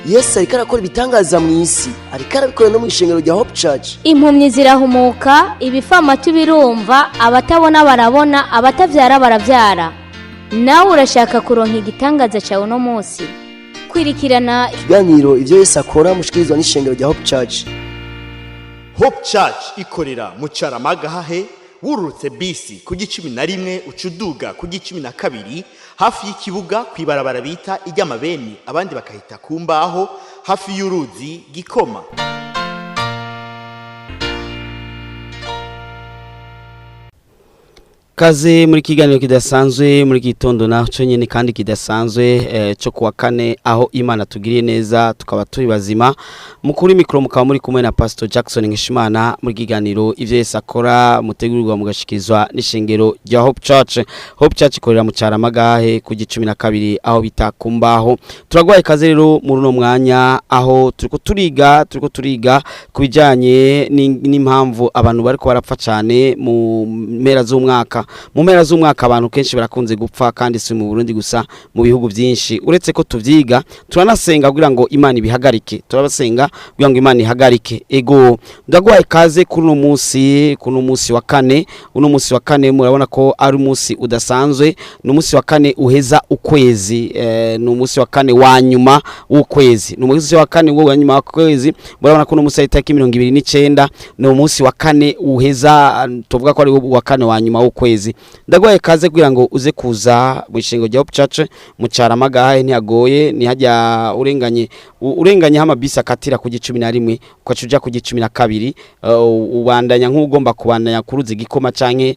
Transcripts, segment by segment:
Yesu ariko arakora ibitangaza mu isi, ariko arabikora no mu ishengero rya Hope Church. Impumyi zirahumuka, ibifamatu birumva, abatabona barabona, abatavyara baravyara. Nawe urashaka kuronka igitangaza cyawe no munsi? Kwirikirana ikiganiro ivyo Yesu akora mushikirizwa n'ishengero rya Hope Church. Hope Church ikorera mu Caramagahahe, wururutse bisi ku G11 ucuduga ku G12 hafi y'ikibuga kwibarabara bita iry'amabeni, abandi bakahita kumbaho hafi y'uruzi Gikoma. Kaze muri kiganiro kidasanzwe muri gitondo naco nyene kandi kidasanzwe cyo kuwa kane aho Imana tugiriye neza tukaba turi bazima. Mukuri mikro mukaba muri kumwe na Pasteur Jackson Nkeshimana muri kiganiro ivyo Yesu akora mutegurirwa mugashikizwa n'ishengero rya Hope Church. Hope Church ikorera mu Caramagahe ku G12 aho bitakumbaho. Turagwaye kaze rero muri no mwanya aho turiko turiga kubijanye n'impamvu abantu bariko barapfa cyane mu mpera z'umwaka. Mu mpera z'umwaka abantu kenshi barakunze gupfa kandi si mu Burundi gusa mu bihugu byinshi. Uretse ko tuvyiga turanasenga kugira ngo Imana ibihagarike, turabasenga kugira ngo Imana ihagarike. Ego ndagwaye kaze kuri no munsi wa kane. Uno munsi wa kane murabona ko ari umunsi udasanzwe, no munsi wa kane uheza ukwezi, no munsi wa kane wa nyuma w'ukwezi. No munsi wa kane wa nyuma w'ukwezi murabona ko no munsi itariki 29 no munsi wa kane uheza, tuvuga ko ari wa kane wa nyuma w'ukwezi. Ndagwaye kaze kugira ngo uze kuza mu ishingo rya Hope Church mu Caramagahahe, ntiyagoye ni hajya urenganye hamabisa akatira ku G11 ukacuja ku G12, ubandanya nk'ugomba kubandanya kuruzi Gikoma canke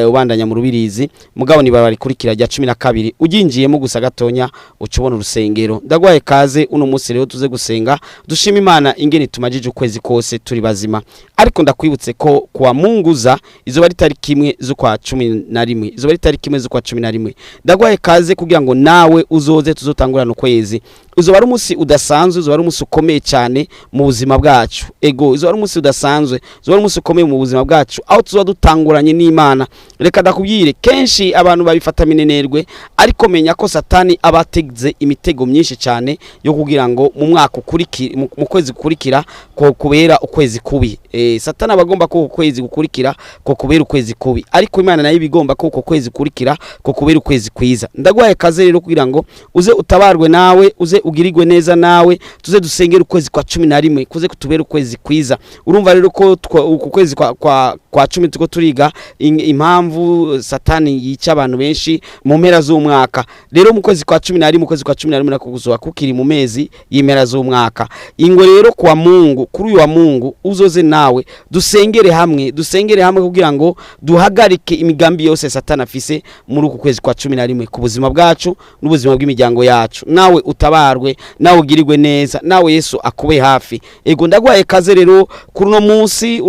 ubandanya mu Rubirizi, mugabo ni bari kurikira rya 12 uginjiyemo gusa gatonya ucubona urusengero. Ndagwaye kaze uno munsi rero tuze gusenga dushima Imana ingene tumajije ukwezi kose turi bazima. Ariko ndakwibutse ko kwa Munguza izo ari tariki imwe z'ukwa 11, izo ari tariki imwe z'ukwa 11. Ndagwaye kaze kugira ngo nawe uzoze tuzotangurana ukwezi. Uzo ari umunsi udasanzwe, uzo ari umunsi ukomeye cyane mu buzima bwacu. Ego uzo ari umunsi udasanzwe, uzo ari umunsi ukomeye mu buzima bwacu aho tuzo dutanguranye n'Imana. Reka ndakubwire kenshi abantu babifata minenerwe, ariko menya ko Satani abategze imitego myinshi cyane yo kugira ngo mu mwaka ukurikira mu kwezi gukurikira ko kubera ukwezi kubi. Satani abagomba ko ukwezi gukurikira ko kubera ukwezi kubi, ariko Imana nayo ibigomba ko ukwezi gukurikira ko kubera ukwezi kwiza. Ndagwaye kaze rero kugira ngo uze utabarwe nawe, uze ugirigwe neza nawe, tuze dusengera ukwezi kwa 11 kuze kutubera ukwezi kwiza. Urumva rero ko ukwezi kwa 10 tuko turiga impamvu Satani yica abantu benshi mu mpera z'umwaka. Rero mu kwezi kwa 11 mu kwezi kwa 11 nakuguzoa kukiri mu mezi y'impera z'umwaka. Ingo rero kwa Mungu, kuri uyu wa Mungu uzoze nawe dusengere hamwe kugira ngo duhagarike imigambi yose Satani afise muri uku kwezi kwa 11 ku buzima bwacu n'ubuzima bw'imiryango yacu. Nawe utabarwe, nawe ugirigwe neza, nawe Yesu akube hafi. Ego ndagwaye kaze rero kuri uno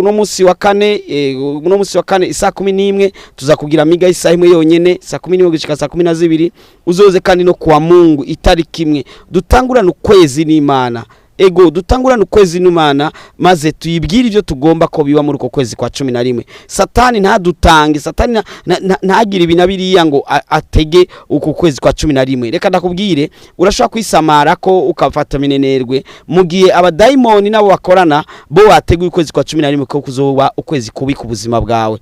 munsi wa kane, uno munsi wa kane isa 11 tuzakugira miga isa imwe yonyene saa 11 gushika saa 12. Uzoze kandi no kwa Mungu itariki imwe dutangurana ukwezi n'Imana. Ego dutangurana ukwezi n'Imana maze tuyibwira ivyo tugomba ko biba muri uko kwezi kwa 11. Satani ntadutange, Satani ntagira ibinabiriya ngo atege uko kwezi kwa 11. Reka ndakubwire urashobora kwisamara ko ukafata minenerwe mugiye abadaimoni nabo bakorana bo wateguye ukwezi kwa 11 ko kuzoba ukwezi kubi ku buzima bwawe.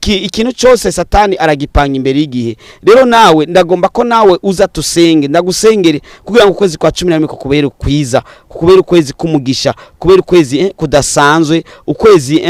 Ikintu cyose Satani aragipanga imbere y'igihe. Rero nawe ndagomba ko nawe uza tusenge, ndagusengere kugira ngo ukwezi kwa 11 ko kubera kwiza, kubera ukwezi kumugisha, kubera ukwezi kudasanzwe, ukwezi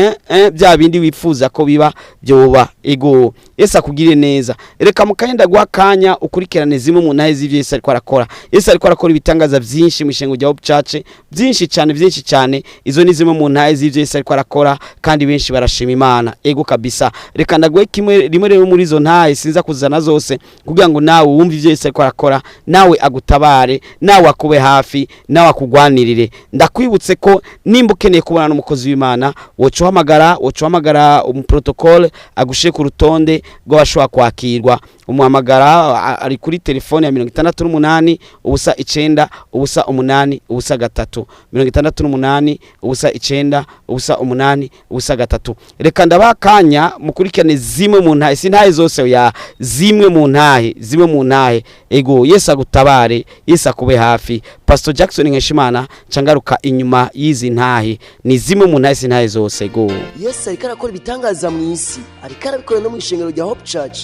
bya bindi wifuza ko biba byoba. Ego Yesu akugire neza. Reka mukayenda gwakanya ukurikirane zimwe mu ntahe z'ivyo Yesu ariko arakora. Yesu ariko arakora ibitangaza byinshi mu ishengo rya Hope Church, byinshi cyane. Izo ni zimwe mu ntahe z'ivyo Yesu ariko arakora kandi benshi barashima Imana. Ego kabisa. Reka ndagwe rimwe rero muri izo ntahe sinza kuzana zose kugira ngo nawe wumve ivyo Yesu ariko arakora, nawe agutabare, nawe akube hafi, nawe akugwanirire. Ndakwibutse ko nimba ukeneye kubona n'umukozi w'Imana wocuhamagara protocol agushe ku rutonde rw'abashobora kwakirwa. umuhamagara ari kuri telefone ya 68 ubusa 9 ubusa 8 ubusa 3 68 ubusa 9 ubusa 8 ubusa 3. Reka ndabakanya mukurikirane zimwe mu ntahe, sintahe zose ya zimwe mu ntahe ego. Yesu agutabare, Yesu akube hafi. Pastor Jackson Nkeshimana cangaruka inyuma y'izi ntahe, ni zimwe mu ntahe sintahe zose ego. Yesu ariko arakora ibitangaza mu isi, ariko arabikora no mu ishengero rya Hope Church.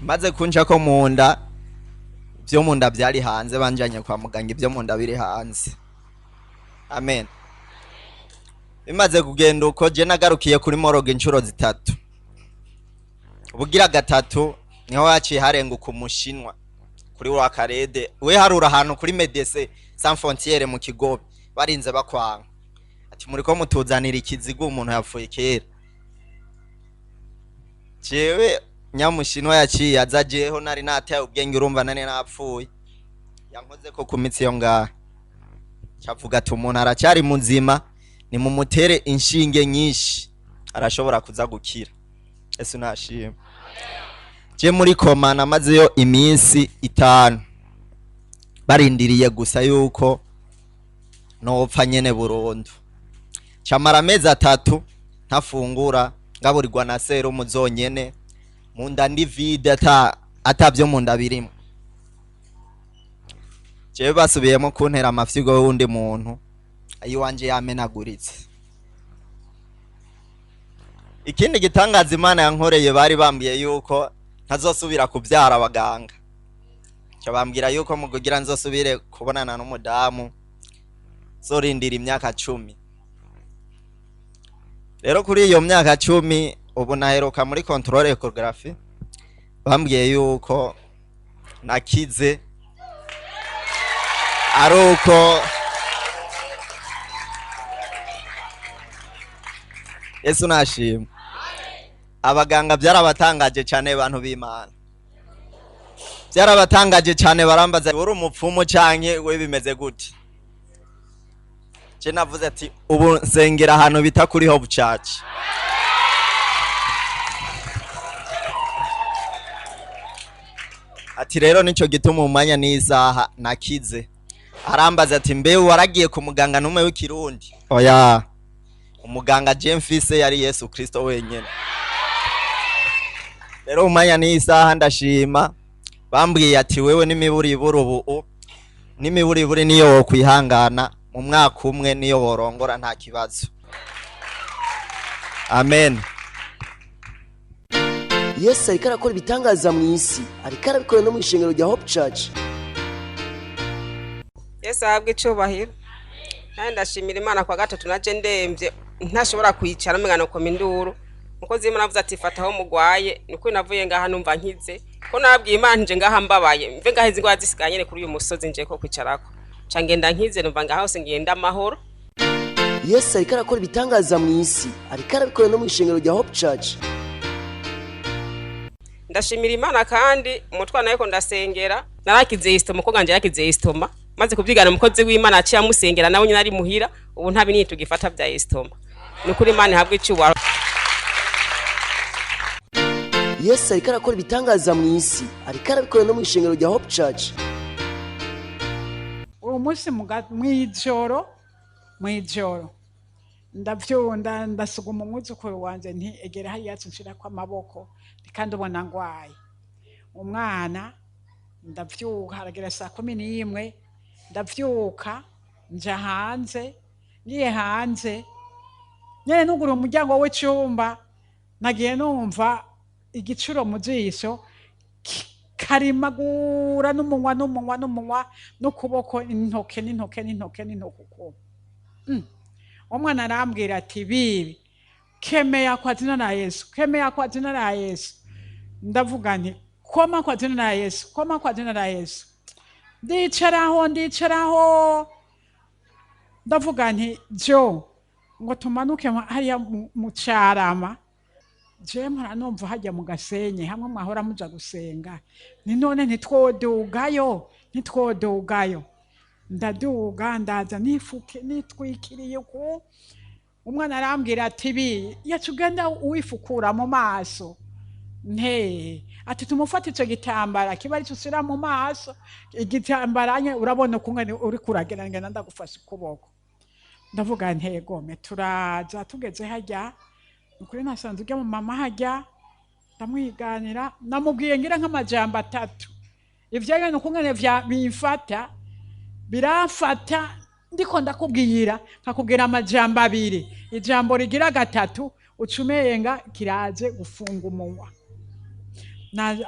Maze kunja ko munda byo munda byari hanze, banjanye kwa muganga ibyo munda biri hanze. Amen. Bimaze kugenda uko je nagarukiye kuri moroge inshuro zitatu. Ubugira gatatu niho yaciye harenguka umushinwa kuri wa karede, we harura ahantu kuri Medecins Sans Frontières mu Kigobe, barinze bakwanga ati muri ko mutuzanira ikizigo umuntu yapfuye kera. Jewe nyamushinwa yaciye azajeho nari nataye ubwenge, urumva nane napfuye, yankoze ko ku mitsi yo ngaha, cyavuga ati umuntu aracyari muzima, ni mumutere inshinge nyinshi arashobora kuza gukira. Yesu nashimwe. Je muri koma namazeyo iminsi 5 barindiriye gusa yuko nopfa nyene burundu. Camara amezi 3 ntafungura, ngaburirwa na serumu zonyene, munda ndi vide atavyo munda birimo. Je basubiyemo kuntera amafyigo y'undi muntu, ayi wanje yamenaguritse. Ikindi gitangaza Imana yankoreye, bari bambwiye yuko ntazosubira kubyara abaganga, cyabambwira yuko mugugira nzosubire kubonana n'umudamu zorindira imyaka 10. Rero kuri iyo myaka 10 ubu naheruka muri control ecography, bambwiye yuko nakize, aruko Yesu nashimwe. Abaganga byarabatangaje cyane, abantu b'Imana byarabatangaje cyane, barambaza uri umupfumu canke we bimeze gute. Je navuze ati ubu nsengera ahantu bita kuri Hope Church. Ati rero nico gituma umanya n'isaha nakize. Arambaza ati mbe waragiye ku muganga numwe w'ikirundi? Oya, umuganga je mfise yari Yesu Kristo wenyene. Rero umanya n'isaha ndashima, bambwiye ati wewe n'imiburiburi ubu, n'imiburiburi niyo wo kwihangana mu mwaka umwe niyo worongora nta kibazo. Amen. Yesu ariko arakora ibitangaza mu isi, ariko arabikora no mu ishengero rya Hope Church. Yesu ahabwe icubahiro. Kandi ndashimira Imana kwa gatatu naje ndemvye ntashobora kwicara mengano ko minduru. Mukozi Imana avuze ati fataho mugwaye, niko navuye ngaha numva nkize. Ko nabwiye Imana nje ngaha mbabaye, mve ngaheze ngo azisiganye kuri uyu musozi nje ko kwicarako. Cangenda nkize numva ngaha hose ngenda amahoro. Yesu ariko arakora ibitangaza mu isi, ariko arabikora no mu ishengero rya Hope Church. Ndashimira Imana kandi umutwana yeko ndasengera, narakize istoma, muko ganje yakize istoma. Maze kubyigana umukozi w'Imana aciye amusengera nawe nyine ari muhira, ubu nta bintu tugifata bya istoma. Nukuri Imana ihabwe icubahiro. Yesu ariko arakora ibitangaza mu isi, ariko arabikora no mu ishengero rya Hope Church. Uwo munsi mwijoro ndavyunda ndasuguma umwuzukuru wanje nti egera hariya nshira kwa maboko kandi ubona ngwaye. Umwana ndavyuka haragera saa 11 ndavyuka nja hanze, ngiye hanze nyene nugura umuryango w'icumba, nagiye numva igicuro mu jisho karimagura n'umunwa n'ukuboko, intoke uko. Umwana arambwira ati bibi kemea kwa jina la Yesu, kemea kwa jina la Yesu. Ndavuga nti koma kwa jina la Yesu, koma kwa jina la Yesu. Ndicaraho ndavuga nti jo ngo tumanuke hariya mu Carama. Je mpora numva hajya mu Gasenyi hamwe mwahora muja gusenga, ni none ntitwodugayo. Ndaduga ndaza nifuke nitwikiriye ko. Umwana arambwira ati bi yacugenda uwifukura mu maso. ati tumufate icyo gitambara kiba ari cyo ushyira mu maso, igitambara nye urabona ukungene uri kuragerageza ndagufashe ukuboko. Ndavuga gome turaza tugeze hajya ukuri nasanze ujya mu mama hajya ndamwiganira namubwiye ngira nk'amajambo 3 ivyo yene ukungene bimfata birafata ndiko ndakubwira nkakubwira amajambo 2 ijambo rigira 3 ucumenga kiraje gufunga umunwa.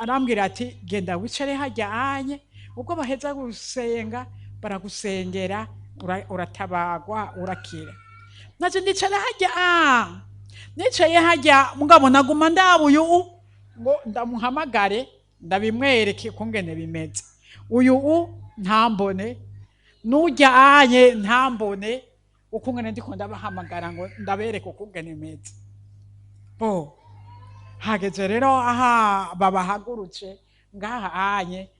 Arambwira ati genda wicare hajya anye ubwo baheza gusenga baragusengera uratabagwa urakira. Naje ndicara hajya nicaye hajya mugabo naguma ndabuyu ngo ndamuhamagare ndabimwereke kungene bimeze. Uyu ntambone nujya anye ntambone ukungene ndiko ndabahamagara ngo ndabereke kungene bimeze. Hageze rero aha babahagurutse ngaha anye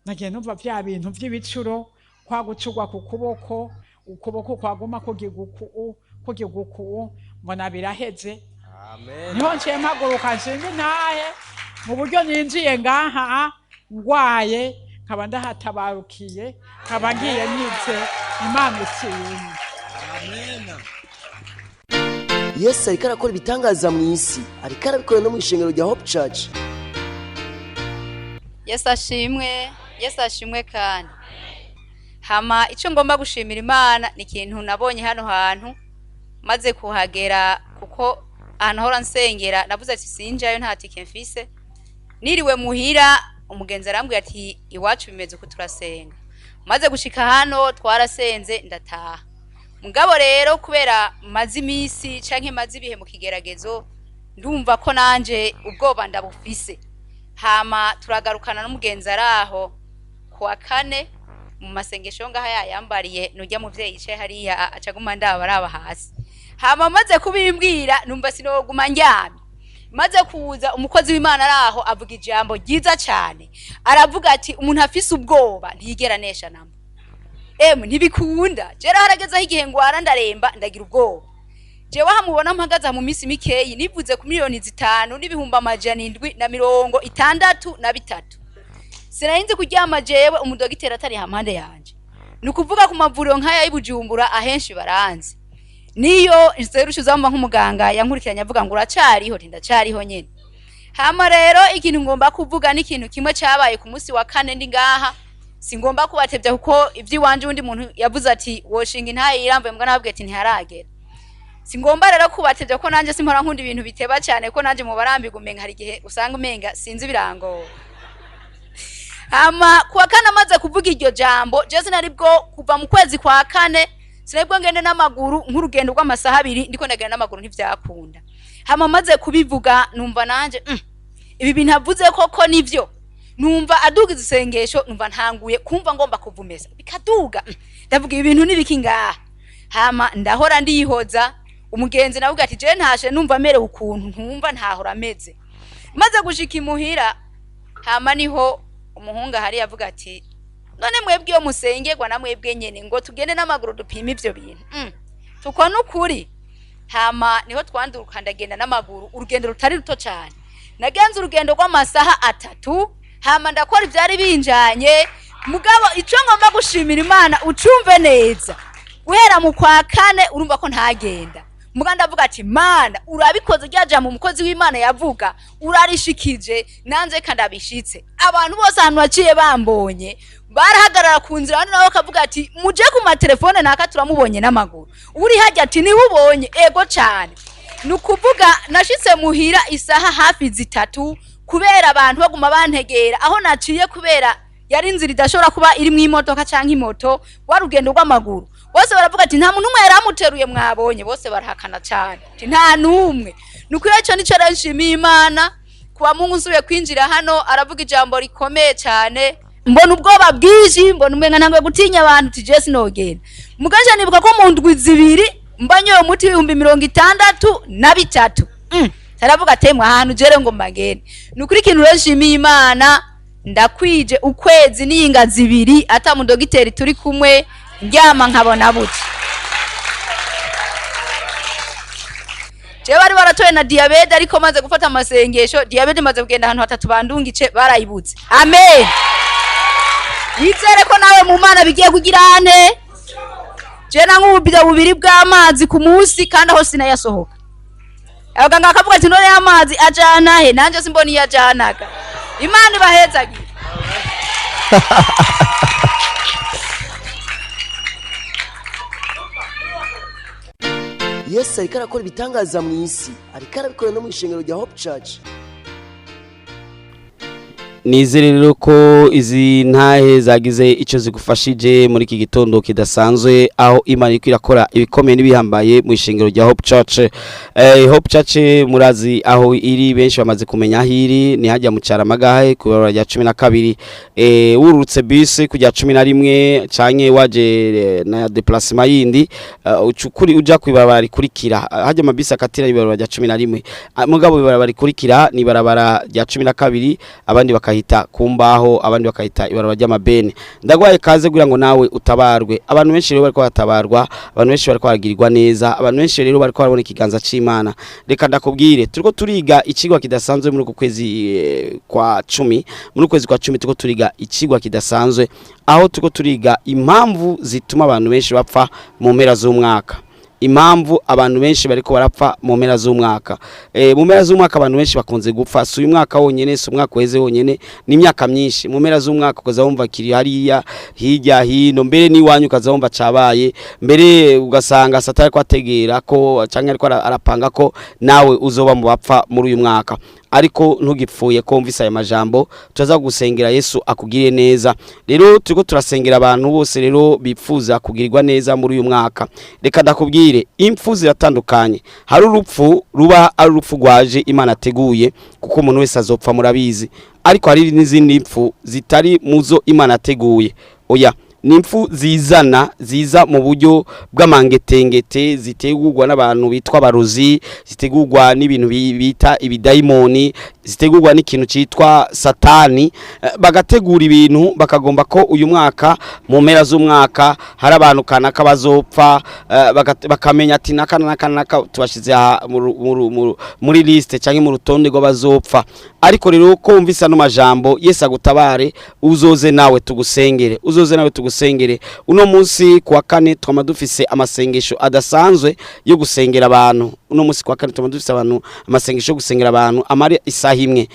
nagiye numva bya bintu by'ibicuro kwa gucugwa ku kuboko, ukuboko kwaguma kugiguku mbona biraheze. Amen. Niho nciye mpaguruka nshinga intahe mu buryo ninjiye ngaha ngwaye nkaba ndahatabarukiye nkaba ngiye nitse Imana ishimwe. Amen. Yesu ariko arakora ibitangaza mu isi, ariko arabikora no mu ishengero rya Hope Church. Yesu ashimwe kandi. Hama icyo ngomba gushimira Imana ni ikintu nabonye hano hantu maze kuhagera, kuko ahantu hora nsengera navuze ati sinjayo nta tike mfise. Niriwe muhira umugenzi arambwira ati iwacu bimeze uko turasenga. Maze gushika hano twarasenze ndataha. Mugabo rero kubera mazi imisi canke mazi ibihe mu kigeragezo ndumva ko nanje ubwoba ndabufise. Hama turagarukana n'umugenzi araho kuwa 4 mu masengesho ngaha yayambariye nujya muvyeyi yicaye hariya acaguma ndabaraba hasi. Hama maze kubimbwira numva sinoguma njyamye. Maze kuza umukozi w'Imana araho avuga ijambo ryiza cyane. Aravuga ati umuntu afise ubwoba ntiyigera nesha namba. Ntibikunda. Jera harageza igihe ngwara ndaremba ndagira ubwoba. Jewe hamubona mpagaza mu misi mikeyi nivuze ku miliyoni 5 n'ibihumbi 763. Sinarinzi kuryama jewe umudogiteri atari hampande yanje. Nukuvuga ku mavuriro nkaya y'Ibujumbura ahenshi baranzi. Niyo inserusho zamba nk'umuganga yankurikiranye avuga ngo uracariho ndacariho nyene. Hama rero ikintu ngomba kuvuga n'ikintu kimwe cyabaye ku munsi wa 4 ndi ngaha. Singomba kubatevya kuko ivyi wanje undi muntu yavuze ati woshinga intaye iramvuye mbwa nababwiye ati ntiharagera. Singomba rero kubatevya ko nanje simpora nkunda ibintu biteba cyane ko nanje mu barambiga umenga hari gihe usanga umenga sinzi birango. Hama kuwa 4 amaze kuvuga iryo jambo je sinaribwo kuva mu kwezi kwa 4 sinaribwo ngende n'amaguru nk'urugendo rw'amasaha 2 ndiko ndagenda n'amaguru ntivyakunda. Hama maze kubivuga numva nanje ibi bintu avuze koko nivyo. Numva aduga isengesho numva ntanguye kumva ngomba kuvumeza bikaduga ndavuga ibintu nibiki ngaha. Hama ndahora ndihoza umugenzi navuga ati je ntashe numva mere ukuntu ntumva ntahora ameze. Maze gushika imuhira hama niho umuhunga hari yavuga ati none mwebwe iyo musengerwa na mwebwe nyene ngo tugende n'amaguru dupima ivyo bintu. Tuko nukuri. Hama niho twanduruka ndagenda n'amaguru urugendo rutari ruto cyane. Nagenze urugendo rw'amasaha 3. Hama ndakora ivyari binjanye. Mugabo ico ngomba gushimira Imana ucumve neza. Guhera mu kwa 4 urumva ko ntagenda. Muganda avuga ati Mana urabikoze ryaja mu mukozi w'Imana yavuga urarishikije nanze kandabishitse. Abantu bose hano baciye bambonye barahagarara ku nzira hano nawe akavuga ati muje ku matelefone naka turamubonye n'amaguru. Uri hajya ati ni ubonye ego cyane. Nukuvuga nashitse muhira isaha hafi 3 kubera abantu baguma bantegera aho naciye kubera yari inzira idashobora kuba iri mu imodoka canke imoto warugendo rw'amaguru. Bose baravuga ati nta muntu umwe yaramuteruye mwabonye bose barahakana cyane. Ati nta numwe. Nukuye cyo nico ranshimiye Imana kuba Mungu nsubiye kwinjira hano aravuga ijambo rikomeye cyane. Mbona ubwoba bwije mbona umenga ntangwe gutinya abantu ati je sinogenda. Mugaje nibuka ko mu ndwi 2 mbanyoye umuti 63. Taravuga temwe ahantu jere ngo mbagene. Nukuri ikintu ranshimiye Imana ndakwije ukwezi n'iyinga 2 ata mu dogiteri turi kumwe ndyama nkabona buti. je bari baratoye na diabete ariko maze gufata amasengesho diabete maze kugenda ahantu hatatu bandungice barayibuze. Amen. Yizere ko nawe mu Mana bigiye kugira ane. Je nk'ububido bubiri bw'amazi ku munsi kandi aho sinayasohoka. Abaganga akavuga ati none amazi ajana he nanje simboni yajanaga. Imana ibahezagira. Yesu ariko arakora ibitangaza mu isi, ariko arabikora no mu ishengero rya Hope Church. Nizere rero ko izi ntahe zagize icyo zigufashije muri iki gitondo kidasanzwe aho Imana iri irakora ibikomeye n'ibihambaye mu ishengero rya Hope Church. Hope Church murazi aho iri, benshi bamaze kumenya aho iri, ni hajya mu Cyaramagahe ku barabara rya 12, wurutse bus kujya 11 canke waje na déplacement yindi ucukuri uja kwibarabara rikurikira hajya amabisi akatira ibarabara rya 11, mugabo ibarabara rikurikira ni barabara rya 12, abandi bakahita kumbaho, abandi bakahita ibarabara ry'amabene. Ndagwaye kaze kugira ngo nawe utabarwe. Abantu benshi rero bariko batabarwa, abantu benshi bariko baragirirwa neza, abantu benshi rero bariko barabona ikiganza c'Imana. Reka ndakubwire turiko turiga ikigwa kidasanzwe muri uku kwezi kwa 10, muri ukwezi kwa 10 turiko turiga ikigwa kidasanzwe aho turiko turiga impamvu zituma abantu benshi bapfa mu mpera z'umwaka. Impamvu abantu benshi bariko barapfa mu mpera z'umwaka. Mu mpera z'umwaka abantu benshi bakunze gupfa, si uyu mwaka wonyene, si umwaka weze wonyene, ni imyaka myinshi. Mu mpera z'umwaka ukaza wumva kiri hariya hirya hino, mbere ni wanyu ukaza wumva cabaye, mbere ugasanga satani ko ategera ko canke ariko arapanga ko nawe uzoba mu bapfa muri uyu mwaka. Ariko ntugipfuye ko mvise aya majambo, tuza gusengera Yesu akugire neza. Rero turiko turasengera abantu bose rero bipfuza kugirirwa neza muri uyu mwaka. Reka ndakubwire impfu ziratandukanye. Hari urupfu ruba ari urupfu rwaje Imana ateguye kuko umuntu wese azopfa murabizi, ariko hari n'izindi impfu zitari muzo Imana ateguye. Oya, nimfu ziza mu buryo bw'amangetengete, zitegurwa n'abantu bitwa barozi, zitegurwa n'ibintu bita ibidayimoni, zitegurwa n'ikintu citwa satani, bagategura ibintu bakagomba ko uyu mwaka mu mpera z'umwaka hari abantu kanaka bazopfa, bakamenya ati naka tubashize muri liste canke mu rutonde rw'abazopfa. Ariko rero ko umvisa no majambo Yesu agutabare, uzoze nawe tugusengere, sengere. Uno munsi kwa kane twama dufise amasengesho adasanzwe yo gusengera abantu. Uno munsi kwa kane twama dufise abantu amasengesho yo gusengera abantu amari isaha imwe.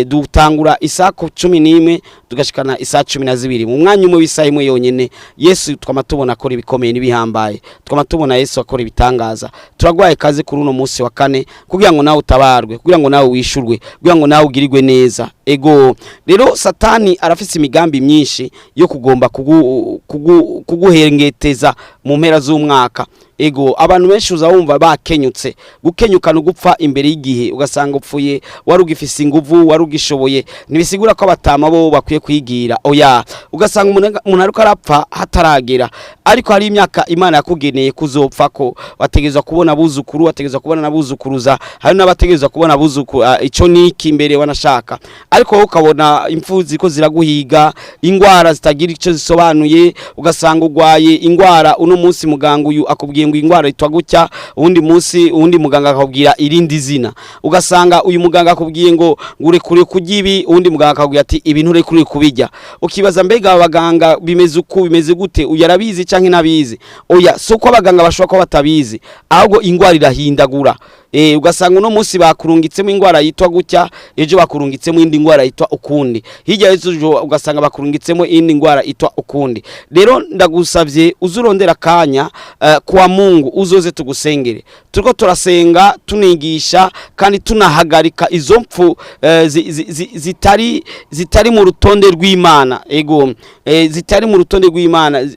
Dutangura isaha 11 tugashikana isaha 12. Mu mwanya umwe w'isaha imwe yonyene Yesu twama tubona akora ibikomeye n'ibihambaye, twama tubona Yesu akora ibitangaza. Turagwaye kaze kuri uno munsi wa kane kugira ngo nawe utabarwe, kugira ngo nawe wishurwe, kugira ngo nawe ugirirwe neza. Ego rero satani arafise imigambi myinshi yo kugomba kuguhengeteza mu mpera z'umwaka. Ego abantu benshi uzawumva bakenyutse, gukenyuka no gupfa imbere y'igihe, ugasanga upfuye warugifise inguvu, warugishoboye. Nibisigura ko abatama bo bakwiye kwigira. Oya, ugasanga umuntu ariko arapfa hataragera, ariko hari imyaka Imana yakugeneye kuzopfa ko wategezwa kubona abuzukuru, wategezwa kubona nabuzukuruza, hari n'abategezwa kubona abuzukuru. Ico niki imbere wanashaka, ariko wowe ukabona impfuzi ko ziraguhiga, ingwara zitagira ico zisobanuye, ugasanga ugwaye ingwara. Uno munsi muganga uyu akubwiye ngo ingwara itwa gutya, ubundi munsi ubundi muganga akakubwira irindi zina. Ugasanga uyu muganga akubwiye ngo ngurekure kugibi, ubundi muganga akakubwira ati ibintu urekure kubijya. Ukibaza mbega abaganga bimeze uku bimeze gute, uyarabizi canke nabizi? Oya, soko abaganga bashobora ko batabizi, ahubwo ingwara irahindagura. Ugasanga uno munsi bakurungitsemo ingwara yitwa gutya, ejo bakurungitsemo indi ngwara yitwa ukundi, hirya y'ejo ugasanga bakurungitsemo indi ngwara yitwa ukundi. Rero ndagusavye uzurondera kanya kwa Mungu uzoze tugusengere. Turiko turasenga tunigisha kandi tunahagarika izo mpfu zitari mu rutonde rw'Imana. Ego zitari mu rutonde rw'Imana,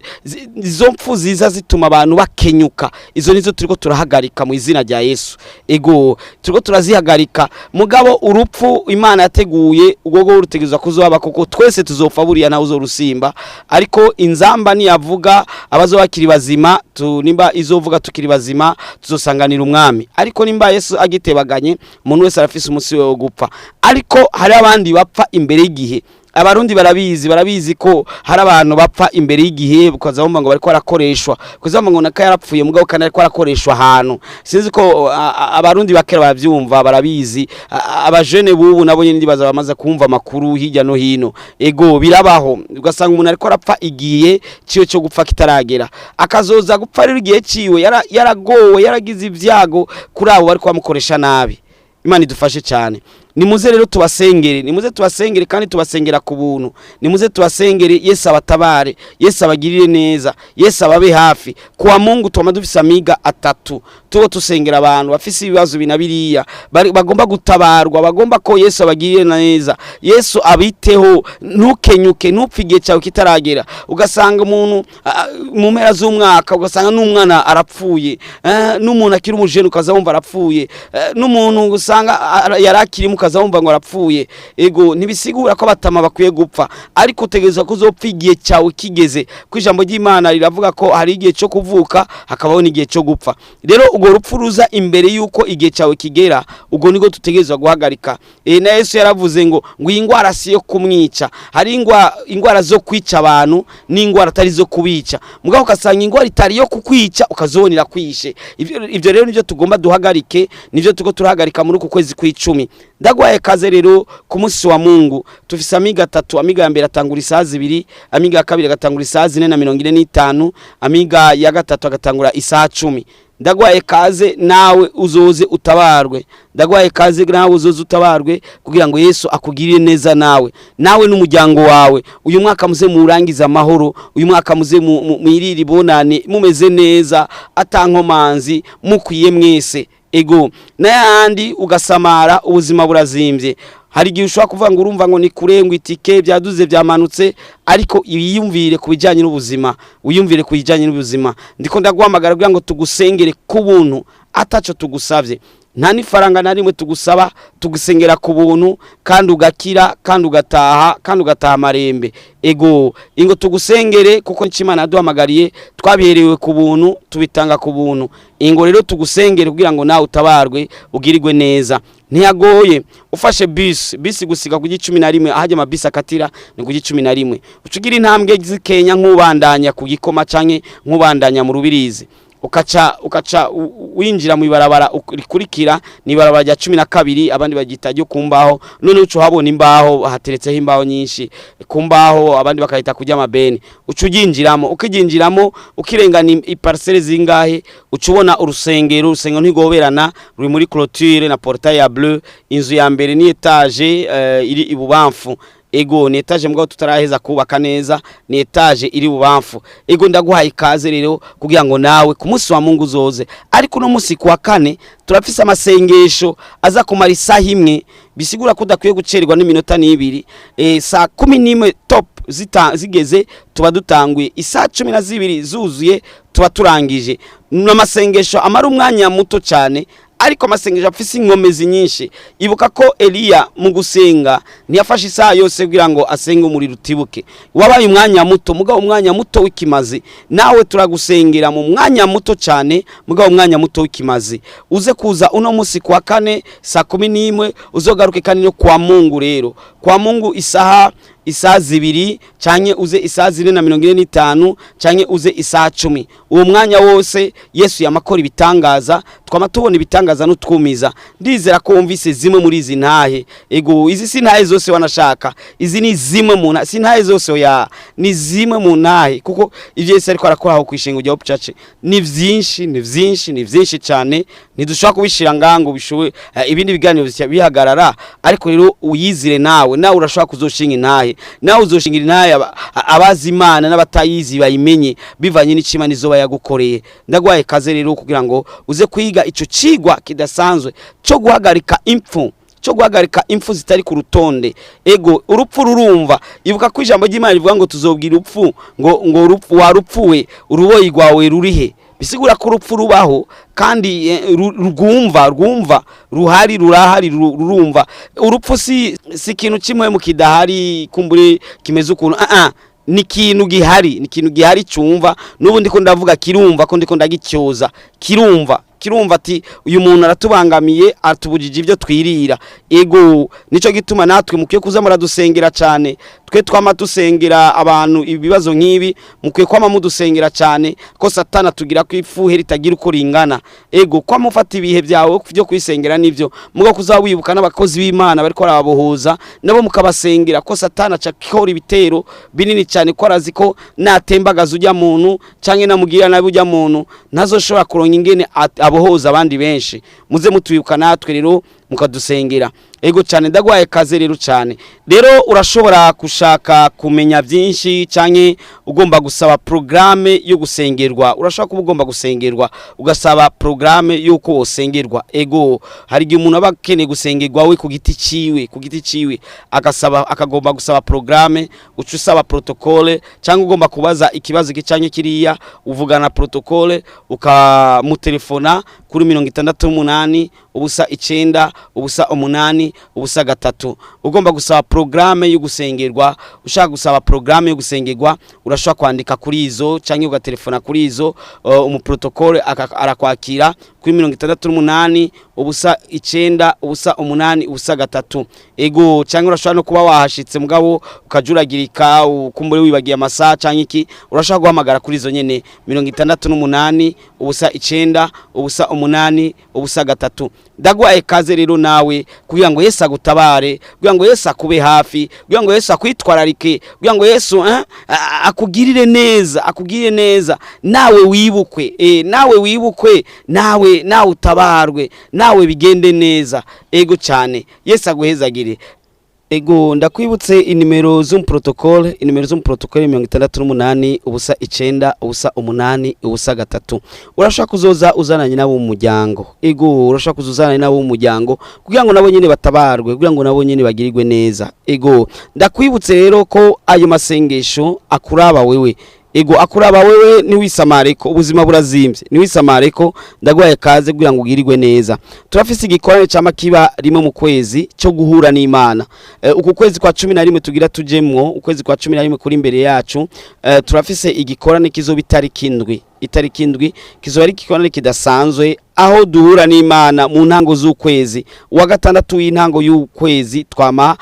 izo mpfu ziza zituma abantu bakenyuka, izo nizo turiko turahagarika mu izina rya Yesu. Ego turiko turazihagarika. Mugabo urupfu Imana yateguye ugogo urutegezwa kuzoba, kuko twese tuzopfa buriya nawe uzorusimba. Ariko inzamba ni yavuga abazobakiri bazima, nimba izovuga tukiri bazima tuzosanganira umwami. Ariko nimba Yesu agitebaganye, umuntu wese arafise umunsi we wo gupfa. Ariko hari abandi bapfa imbere y'igihe, abarundi barabizi ko hari abantu bapfa imbere y'igihe bukaza bumva ngo bariko barakoreshwa kuzamba ngo naka yarapfuye mugabo kandi ariko arakoreshwa ahantu sinzi ko abarundi bakera bavyumva barabizi abajene bubu nabo nyine ndibaza bamaze kumva makuru hirya no hino ego birabaho ugasanga umuntu ariko arapfa igihe ciyo cyo gupfa kitaragera akazoza gupfa rero igihe ciwe yaragowe yaragize ivyago kuri abo bariko bamukoresha nabi Imana idufashe cyane nimuze rero tubasengere kandi tubasengera ku buntu nimuze tubasengere Yesu abatabare Yesu abagirire neza Yesu ababe hafi kwa Mungu twama dufise amiga atatu tuwo tusengera abantu bafise ibibazo binabiriya bagomba gutabarwa bagomba ko Yesu abagirire neza Yesu abiteho ntukenyuke ntupfige cyawe kitaragera ugasanga umuntu mu mpera z'umwaka ugasanga n'umwana arapfuye n'umuntu akiri umujene ukaza wumva arapfuye n'umuntu usanga yarakiri ukaza wumva ngo arapfuye ego ntibisigura ko batama bakwiye gupfa ariko utegerezwa kuzopfa igihe cyawe kigeze ku ijambo ry'Imana riravuga ko hari igihe cyo kuvuka hakabaho n'igihe cyo gupfa rero ubwo rupfu ruza imbere yuko igihe cyawe kigera ubwo niko tutegerezwa guhagarika na Yesu yaravuze ngo ingwara si yo kumwica hari ingwara zo kwica abantu n'ingwara atari zo kubica mugabo ukasanga ingwara itari yo kukwica ukazonira kwishe ivyo rero nivyo tugomba duhagarike nivyo tuko turahagarika muri uku kwezi kw'icumi ndagwaye kaze rero ku munsi wa Mungu tufise amiga atatu amiga ya mbere atangura isaha 2 amiga ya kabiri agatangura isaha 4:45 amiga ya gatatu agatangura isaha 10 ndagwaye kaze nawe uzoze utabarwe ndagwaye kaze nawe uzoze utabarwe kugira ngo Yesu akugirire neza nawe n'umuryango wawe uyu mwaka muze murangiza amahoro uyu mwaka muze mwirira ibonane mumeze neza atankomanzi mukwiye mwese ego n'ayandi ugasamara ubuzima burazimvye hari gihe ushobora kuvuga ngo urumva ngo ni kurengwa itike byaduze byamanutse ariko ibiyumvire kubijanye n'ubuzima wiyumvire kubijanye n'ubuzima ndiko ndaguhamagara kugira ngo tugusengere ku buntu ataco tugusavye nta nifaranga na rimwe tugusaba tugusengera ku buntu kandi ugakira kandi ugataha marembe ego ingo tugusengere kuko Nkeshimana yaduhamagariye twabiherewe ku buntu tubitanga ku buntu ingo rero tugusengere kugira ngo nawe utabarwe ugirirwe neza ntiyagoye ufashe bisi gusiga ku 11 ahaje amabisi akatira ni ku 11 ucugira intambwe zikenya nk'ubandanya ku gikoma canke nk'ubandanya mu rubirizi ukaca winjira mu ibarabara rikurikira ni ibarabara rya 12 abandi bagita ryo kumbaho none uco habona imbaho hateretseho imbaho nyinshi kumbaho abandi bakahita kujya amabeni ukijinjiramo ukirengana iparcelle zingahe ucubona urusengero ntigoberana ruri muri clôture na portail ya bleu inzu ya mbere ni etage iri ibubamfu ego ni etage mbwa tutaraheza kubaka neza ni etage iri bubamfu ego ndaguhaye ikaze rero kugira ngo nawe ku munsi wa Mungu uzoze ariko no munsi kwa kane turafise amasengesho aza kumara isaha imwe bisigura ko udakwiye gucererwa n'iminota 2 saa 11 top zigeze tuba dutanguye isaha 12 zuzuye tuba turangije n'amasengesho amara umwanya muto cyane ariko amasengesho afise inkomezi nyinshi ibuka ko Eliya mu gusenga ntiyafashe isaha yose kugira ngo asenge umuriro utibuke wabaye umwanya muto mugabo umwanya muto w'ikimazi nawe turagusengera mu mwanya muto cyane mugabo umwanya muto w'ikimazi uze kuza uno munsi kwa kane saa 11 uzogaruke kandi no kwa Mungu rero kwa Mungu isaha 2 canke uze isaha 4:45 canke uze isaha 10 uwo mwanya wose Yesu yamakora ibitangaza twama tubona ibitangaza n'utwumiza ndizera ko wumvise zimwe muri izi ntahe ego izi sintahe zose wanashaka izi ni zimwe mu ntahe sintahe zose oya ni zimwe mu ntahe kuko ivyo Yesu ariko arakora aho kwishinga rya Bucace ni vyinshi cyane ntidushaka kubishira ngango bishowe ibindi biganiro bihagarara ariko rero uyizire nawe urashaka kuzoshinga intahe nawe uzoshingira intahe abazi Imana n'abatayizi bayimenye bivanye n'icimana izoba yagukoreye ndagwaye kaze rero kugira ngo uze kwiga ico cigwa kidasanzwe cyo guhagarika impfu zitari ku rutonde ego urupfu rurumva ibuka ko ijambo ry'Imana rivuga ngo tuzobwira upfu ngo urupfu warupfuwe uruboyi rwawe rurihe bisigura ko urupfu rubaho kandi rwumva ruhari rurumva urupfu si ikintu kimwe mu kidahari kumbure kimeze ukuntu ni ikintu gihari cyumva n'ubundi ko ndavuga kirumva ko ndiko ndagicyoza kirumva ati uyu muntu aratubangamiye atubujije ibyo twirira ego nico gituma natwe mukiye kuza muradusengera cyane twe twama dusengera abantu ibibazo nk'ibi mukwiye kwama mudusengera cyane ko satana tugira kwifuhe ritagira uko ringana ego kwa mufata ibihe byawe byo kwisengera nivyo mugo kuzawibuka n'abakozi b'Imana bariko arababohoza nabo mukabasengera ko satana cakora ibitero binini cyane ko arazi ko natembagaza ujya muntu canke namugira nabi ujya muntu ntazoshobora kuronka ingene abohoza abandi benshi muze mutuyibuka natwe rero mukadusengera ego cyane ndagwaye kaze rero cyane rero urashobora kushaka kumenya byinshi canke ugomba gusaba programme yo gusengerwa urashaka kuba ugomba gusengerwa ugasaba programme yuko wosengerwa ego hari igihe umuntu abakeneye gusengerwa we ku giti ciwe akagomba gusaba programme uca usaba protocole cyangwa ugomba kubaza ikibazo gicanye kiriya uvugana protocole ukamutelefona kuri 68 ubusa 9 ubusa 8 ubusa 3 ugomba gusaba programme yo gusengerwa ushaka gusaba programme yo gusengerwa urashaka kwandika kuri izo cyangwa ugatelefona kuri izo umuprotocole arakwakira kuri 68 ubusa 9 ubusa 8 ubusa 3 ego cyangwa urashaka no kuba wahashitse mugabo ukajuragirika ukumbure wibagiye amasaha cyangwa iki urashaka guhamagara kuri izo nyene 68 ubusa 9 ubusa 8 ubusa 3 ndagwaye kaze rero nawe kugira ngo Yesu agutabare kugira ngo Yesu akube hafi kugira ngo Yesu akwitwararike kugira ngo Yesu akugirire neza nawe wibukwe nawe utabarwe nawe bigende neza ego cyane Yesu aguhezagire ego ndakwibutse inimero z'umprotocole 68 ubusa 9 ubusa 8 ubusa 3 urashaka kuzoza uzananye nabo mu muryango ego urashaka kuzuzana nabo mu muryango kugira ngo nabo nyene batabarwe kugira ngo nabo nyene bagirirwe neza ego ndakwibutse rero ko ayo masengesho akuraba wewe ego akuraba wewe ni wisamareko ubuzima burazimvye ni wisamareko ndagwaye kaze kugira ngo ugirirwe neza turafise igikorane cy'amakiba rimwe mu kwezi cyo guhura n'Imana uku kwezi kwa 11 tugira tujemwo ukwezi kwa 11 kuri imbere yacu turafise igikorane kizoba itariki indwi kizoba ari igikorane kidasanzwe aho duhura n'Imana mu ntango z'ukwezi wa gatandatu y'intango y'ukwezi twama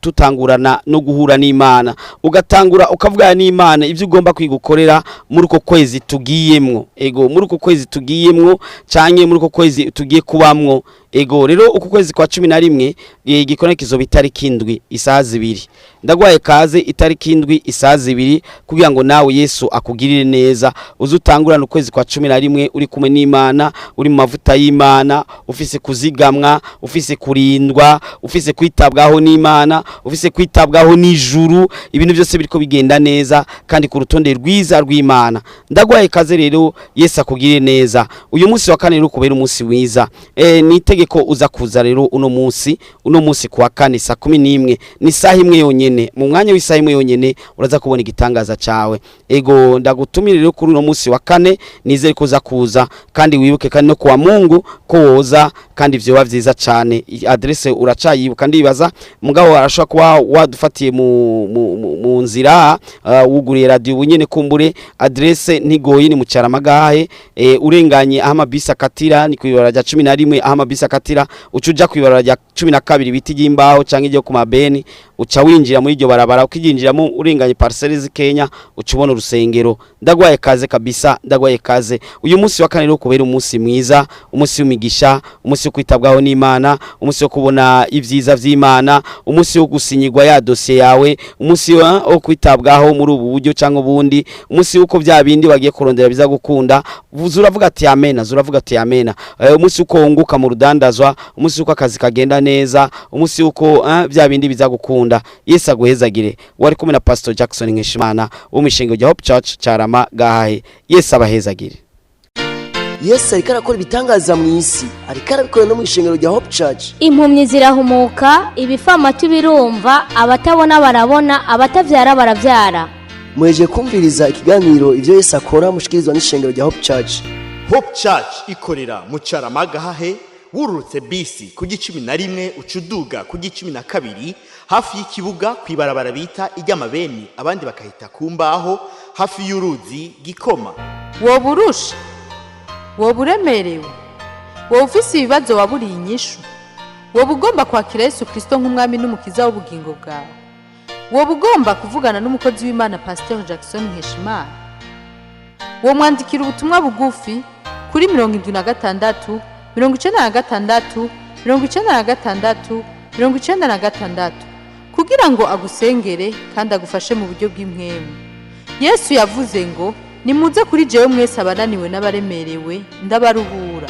tutangurana no guhura n'Imana ugatangura ukavugana n'Imana ivyo ugomba kwigukorera muri uko kwezi tugiyemwo ego muri uko kwezi tugiyemwo canke muri uko kwezi tugiye kubamwo ego rero uko kwezi kwa 11 igikorane kizoba itariki indwi isaha 2 ndagwaye kaze itariki indwi isaha 2 kugira ngo nawe Yesu akugirire neza uzutangurana ukwezi kwa 11 uri kumwe n'Imana uri mu mavuta y'Imana ufise kuzigamwa ufise kurindwa ufise kwitabwaho n'Imana ufise kwitabwaho n'ijuru ibintu byose biriko bigenda neza kandi ku rutonde rwiza rw'Imana ndagwaye kaze rero Yesu akugirire neza uyu munsi wa kane rero kubera umunsi wiza nitegeko uza kuza rero uno munsi kuwa kane saa 11 ni saha imwe yonyene mu mwanya w'isaha imwe yonyene uraza kubona igitangaza cawe ego ndagutumira rero kuri uno munsi wa kane nizere ko uza kuza kandi wibuke kandi no kuwa Mungu ko woza kandi vyo bavyiza cyane adresse uracayibuka ndibaza mugabo arashaka kuba wadufatiye mu nzira wuguriye radio bunyene kumbure adresse ntigoye ni mu Cyaramagahe urenganye aho amabisi akatira ni kwibara rya 11 aho amabisi akatira ucuja kwibara rya 12 biti y'imbaho canke ryo ku mabeni uca winjira muri iryo barabara ukijinjiramo urenganye parcelles Kenya ucubona urusengero ndagwaye kaze kabisa ndagwaye kaze uyu munsi wa kane rero kubera umunsi mwiza umunsi w'imigisha umunsi wo kwitabwaho n'Imana umunsi wo kubona ivyiza vy'Imana umunsi wo gusinyirwa ya dossier yawe umunsi wo kwitabwaho muri ubu buryo canke ubundi umunsi uko bya bindi bagiye kurondera biza gukunda uravuga ati amena umunsi uko unguka mu rudandazwa umunsi uko akazi kagenda neza umunsi uko bya bindi biza gukunda Yesu aguhezagire wari kumwe na Pasteur Jackson Nkeshimana w'umushinga wa Hope Church Cyaramagahe Yesu abahezagire Yesu ariko arakora ibitangaza mu isi ariko arabikora no mu ishengero rya Hope Church impumyi zirahumuka ibifamatu birumva abatabona barabona abatavyara baravyara mweje kumviriza ikiganiro ivyo Yesu akora mushikirizwa n'ishengero rya Hope Church Hope Church ikorera mu Cyaramagahe wurutse bisi ku 11 ucuduga ku 12 hafi y'ikibuga kwibarabara bita ijyamabeni abandi bakahita kumbaho hafi y'uruzi Gikoma woburusha woburemerewe wofisi ibibazo waburiye inyishu wobugomba kwakira Yesu Kristo nk'umwami n'umukiza w'ubugingo bwawe woba ugomba kuvugana n'umukozi w'Imana Pasteur Jackson Nkeshimana, uwo mwandikira ubutumwa bugufi kuri 76 96 96 96 kugira ngo agusengere kandi agufashe mu buryo bw'impwemu. Yesu yavuze ngo nimuze kuri jewe mwese abananiwe n'abaremerewe ndabaruhura.